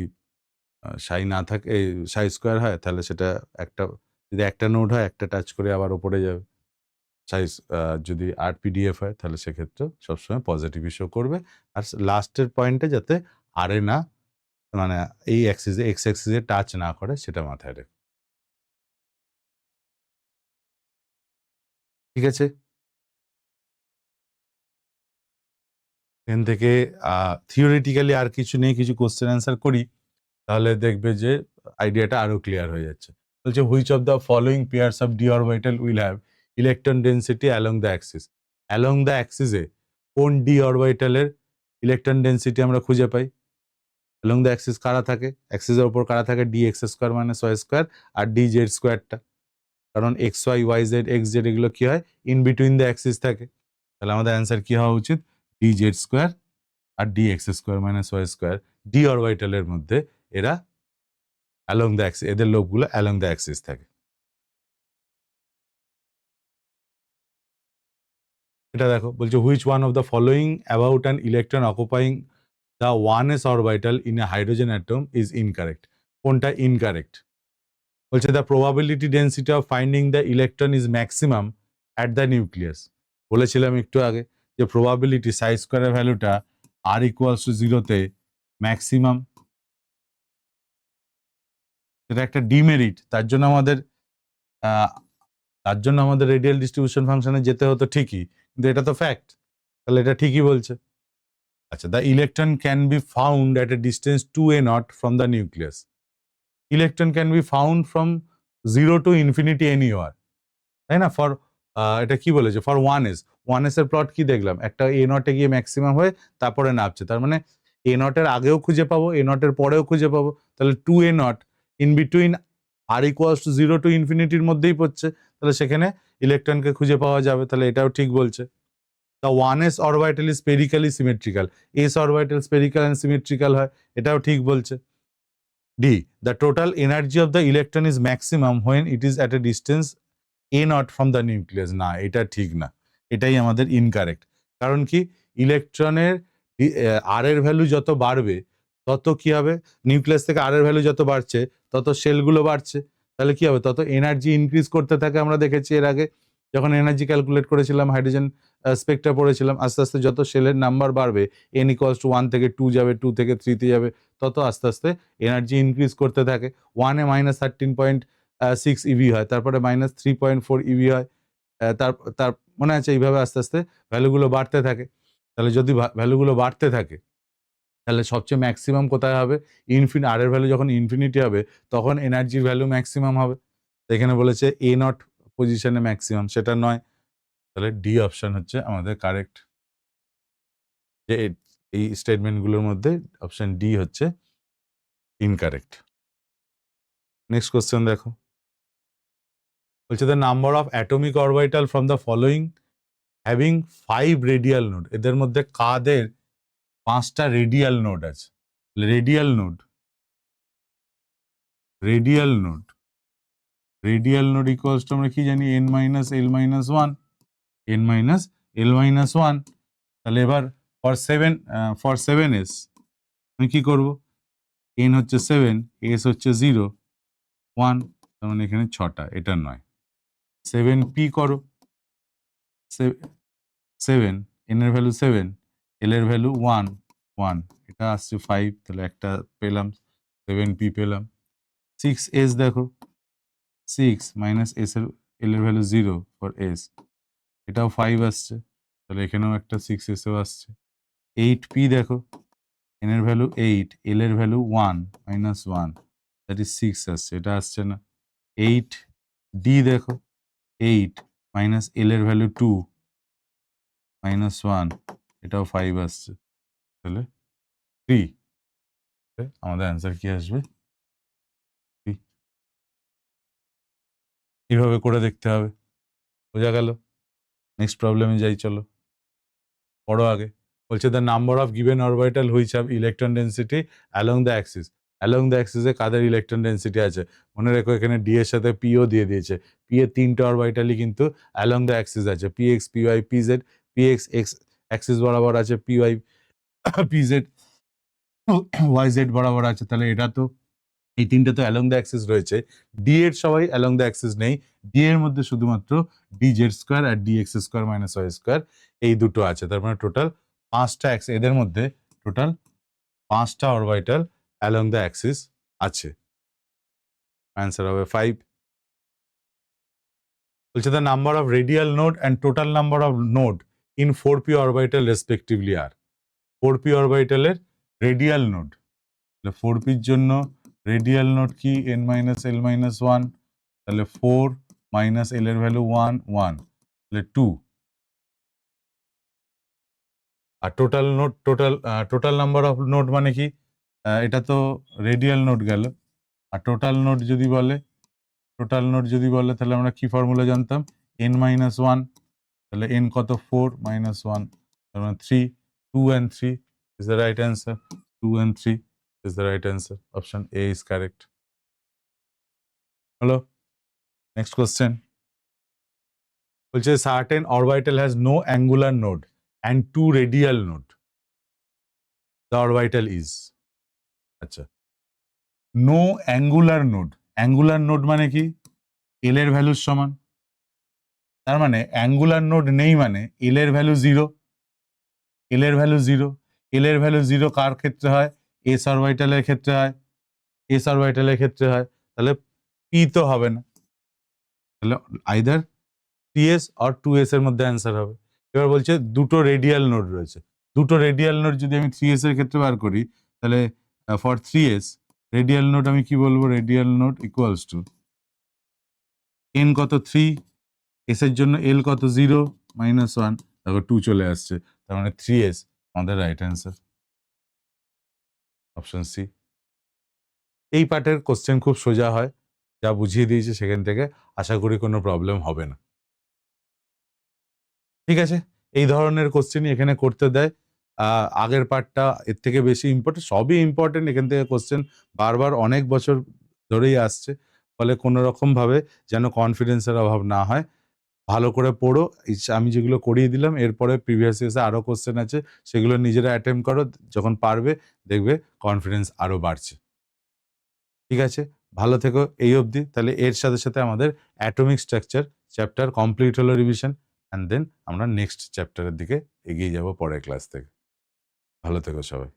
Speaker 1: সাই না থাকে, সাই স্কোয়ার হয়, তাহলে সেটা একটা, যদি একটা নোট হয় একটা টাচ করে আবার ওপরে যাবে, সাইজ যদি আরপিডিএফ হয়, তাহলে সেক্ষেত্রে সবসময় পজিটিভ শো করবে, আর লাস্টের পয়েন্টে যাতে আরে না, মানে এই অ্যাক্সিসে এক্স অ্যাক্সিসে টাচ না করে, সেটা মাথায় রেখে, ঠিক আছে। এখান থেকে থিওরিটিক্যালি আর কিছু নেই, কিছু কোশ্চেন অ্যান্সার করি, তাহলে দেখবে যে আইডিয়াটা আরো ক্লিয়ার হয়ে যাচ্ছে। বলছে which of the following pairs of d orbital will have electron density along the axis, along the অ্যাক্সিসে কোন ডি অরবিটালের ইলেকট্রন ডেন্সিটি আমরা খুঁজে পাই? অ্যালং দ্য অ্যাক্সিস কারা থাকে? অ্যাক্সিসের উপর কারা থাকে? D x square minus y square আর ডি জেড স্কোয়ারটা। কারণ x y y z x z এগুলো কি হয়? ইন বিটুইন দ্য অ্যাক্সিস থাকে। তাহলে আমাদের অ্যান্সার কি হওয়া উচিত? ডি জেড স্কোয়ার আর d x square minus y square d অরবিটালের মধ্যে এরা অ্যালং দ্য অ্যাক্সিস, এদের লোবগুলো অ্যালং দ্য অ্যাক্সিস থাকে। এটা দেখো বলছে which one of the following about an electron occupying the 1s orbital in a hydrogen atom is incorrect. কোনটা incorrect? বলছে the probability density of finding the electron is maximum at the nucleus. বলেছিলাম একটু আগে যে probability সাই স্কোয়ারের ভ্যালুটা আর equals two 0-তে maximum. এটা একটা ডিমেরিট, তার জন্য আমাদের রেডিয়াল ডিস্ট্রিবিউশন ফাংশনে যেতে হতো ঠিকই, কিন্তু এটা তো ফ্যাক্ট, তাহলে এটা ঠিকই বলছে। আচ্ছা, the electron can be found at a distance 2a0 from the nucleus. Electron can be found from 0 to infinity anywhere, তাই না? ফর এটা কি বলেছে? ফর 1s, 1s এর প্লট কি দেখলাম? একটা a নটে গিয়ে ম্যাক্সিমাম হয়ে তারপরে নামছে, তার মানে a নটের আগেও খুঁজে পাবো, a নটের পরেও খুঁজে পাবো, তাহলে 2a0 in between r equals to 0 to infinity এর মধ্যেই পড়ছে, তাহলে সেখানে ইলেকট্রনকে খুঁজে পাওয়া যাবে, তাহলে এটাও ঠিক বলছে। The 1s orbital is spherically symmetrical, s orbital spherical and symmetrical হয়, এটাও ঠিক বলছে। D, the total energy of the electron is maximum when it is at a distance a0 from the nucleus. না, এটা ঠিক না, এটাই আমাদের ইনকারেক্ট। কারণ কি? ইলেকট্রনের আর এর ভ্যালু যত বাড়বে তত কি হবে? নিউক্লিয়াস থেকে আর এর ভ্যালু যত বাড়ছে তত সেলগুলো বাড়ছে, তাহলে কি হবে? তত এনার্জি ইনক্রিজ করতে থাকে। আমরা দেখেছি এর আগে যখন এনার্জি ক্যালকুলেট করেছিলাম, হাইড্রোজেন স্পেক্ট্রা পড়েছিলাম, আস্তে আস্তে যত সেলের নাম্বার বাড়বে, n ইকুয়ালস টু 1 থেকে 2 যাবে, 2 থেকে 3 তে যাবে, তত আস্তে আস্তে এনার্জি ইনক্রিজ করতে থাকে। 1 এ মাইনাস 13.6 ইভি হয়, তারপরে মাইনাস 3.4 ইভি হয়, তার তার মনে আছে? এইভাবে আস্তে আস্তে ভ্যালুগুলো বাড়তে থাকে। তাহলে যদি ভ্যালুগুলো বাড়তে থাকে তাহলে সবচেয়ে ম্যাক্সিমাম কোথায় হবে? আর এর ভ্যালু যখন ইনফিনিটি হবে তখন এনার্জির ভ্যালু ম্যাক্সিমাম হবে। এখানে বলেছে এ নট পজিশনে ম্যাক্সিমাম, সেটা নয়, তাহলে ডি অপশন হচ্ছে আমাদের কারেক্ট। যে এই স্টেটমেন্টগুলোর মধ্যে অপশন ডি হচ্ছে ইনকারেক্ট। নেক্সট কোশ্চেন দেখো, বলছে the number of atomic orbital from the following having 5 radial node. এদের মধ্যে কাদের 5টা রেডিয়াল নোড আছে? রেডিয়াল নোড ইকুয়ালস টু আমরা কি জানি? n minus l minus 1, n minus l minus 1। তাহলে এবার ফর 7s আমি কি করব? n হচ্ছে 7, s হচ্ছে 0, 1, তার মানে এখানে 6টা, এটা নয়। 7p করো, 7, n এর ভ্যালু 7, l এর ভ্যালু 1, 1, এটা আসছে 5, তাহলে একটা পেলাম, 7p পেলাম। 6s দেখো, 6 মাইনাস l এর ভ্যালু 0 ফর s, এটাও 5 আসছে, তাহলে এখানেও একটা 6s ও আসছে। 8p দেখো, n এর ভ্যালু 8, l এর ভ্যালু 1 মাইনাস 1, দ্যাট ইজ 6 আসছে, এটা আসছে না। 8d দেখো, 8 মাইনাস l এর ভ্যালু 2 মাইনাস 1, এটাও 5 আসছে, তাহলে 3। আমাদের অ্যান্সার কি আসবে? 3। এইভাবে করে দেখতে হবে, বোঝা গেল? নেক্সট প্রবলেমে যাই, চলো পড়ো আগে। বলছে the number of given orbital which have electron density along the axis. Along the অ্যাক্সিসে কাদের ইলেকট্রন ডেন্সিটি আছে? মনে রেখো এখানে ডি এর সাথে পিও দিয়ে দিয়েছে। পি এর 3টে অরবিটালই কিন্তু অ্যালং দ্য অ্যাক্সিস আছে, p x, p y, p z. P x x axis বরাবর আছে, p y p z y z বরাবর আছে, তাহলে এটা তো এই 3টে তো অ্যালং দ্য অ্যাক্সিস রয়েছে। ডি এর সবাই অ্যালং দ্য অ্যাক্সিস নেই, ডি এর মধ্যে শুধুমাত্র ডি জেড স্কোয়ার আর d x square minus y square এই দুটো আছে, তার মানে টোটাল 5টা এদের মধ্যে টোটাল 5টা অরবিটাল অ্যালং দ্য অ্যাক্সিস আছে। অ্যান্সার হবে 5। বলছে the number of radial node and total number of node in 4p orbital respectively are. 4p অরবিটালের রেডিয়াল নোড, 4pর জন্য রেডিয়াল নোড কি? n মাইনাস l মাইনাস 1, তাহলে 4 মাইনাস l এর value 1, 1, তাহলে 2, আর টোটাল নাম্বার অফ নোড মানে কি, এটা তো রেডিয়াল নোড গেল। আর টোটাল নোড যদি বলে তাহলে আমরা কি ফর্মুলা জানতাম, n-1, তাহলে n কত 4 -1, তার মানে 3, 2 and 3 is the right answer. 2 and 3 is the right answer. Option A is correct. Hello, next question. Which is certain orbital has no angular node and 2 radial node. The orbital is, আচ্ছা, no angular node. Angular node মানে কি, l এর ভ্যালুর সমান। তার মানে angular node নেই মানে এল এর ভ্যালু 0, এল এর ভ্যালু 0, এল এর ভ্যালু 0 কার ক্ষেত্রে হয়, এস অরবিটালের ক্ষেত্রে হয়, এস অরবিটালের ক্ষেত্রে হয়, তাহলে পি তো হবে না, তাহলে আইদার 3s অর 2s এর মধ্যে অ্যান্সার হবে। এবার বলছে দুটো রেডিয়াল নোড রয়েছে, দুটো রেডিয়াল নোড যদি আমি 3s এর ক্ষেত্রে বার করি, তাহলে ফর 3s রেডিয়াল নোড আমি কি বলবো, radial node equals to n কত 3, এস এর জন্য এল কত 0 -1, তারপর 2 চলে আসছে, তার মানে 3s আমাদের রাইট অ্যান্সার, অপশন সি। এই পার্টের কোশ্চেন খুব সোজা হয়, যা বুঝিয়ে দিয়েছে সেখান থেকে আশা করি কোনো প্রবলেম হবে না। ঠিক আছে, এই ধরনের কোশ্চেনই এখানে করতে দেয়। আগের পার্টটা এর থেকে বেশি ইম্পর্টেন্ট, সবই ইম্পর্টেন্ট, এখান থেকে কোশ্চেন বারবার অনেক বছর ধরেই আসছে, ফলে কোনো রকমভাবে যেন কনফিডেন্সের অভাব না হয়। ভালো করে পড়ো, আমি যেগুলো করিয়ে দিলাম এরপরে প্রিভিয়াস ইয়ার্সে আরও কোশ্চেন আছে, সেগুলো নিজেরা অ্যাটেম্প করো, যখন পারবে দেখবে কনফিডেন্স আরও বাড়ছে। ঠিক আছে, ভালো থেকো এই অবধি। তাহলে এর সাথে সাথে আমাদের অ্যাটমিক স্ট্রাকচার চ্যাপ্টার কমপ্লিট হলো রিভিশন, অ্যান্ড দেন আমরা নেক্সট চ্যাপ্টারের দিকে এগিয়ে যাব পরের ক্লাস থেকে। ভালো থেকো সবাই।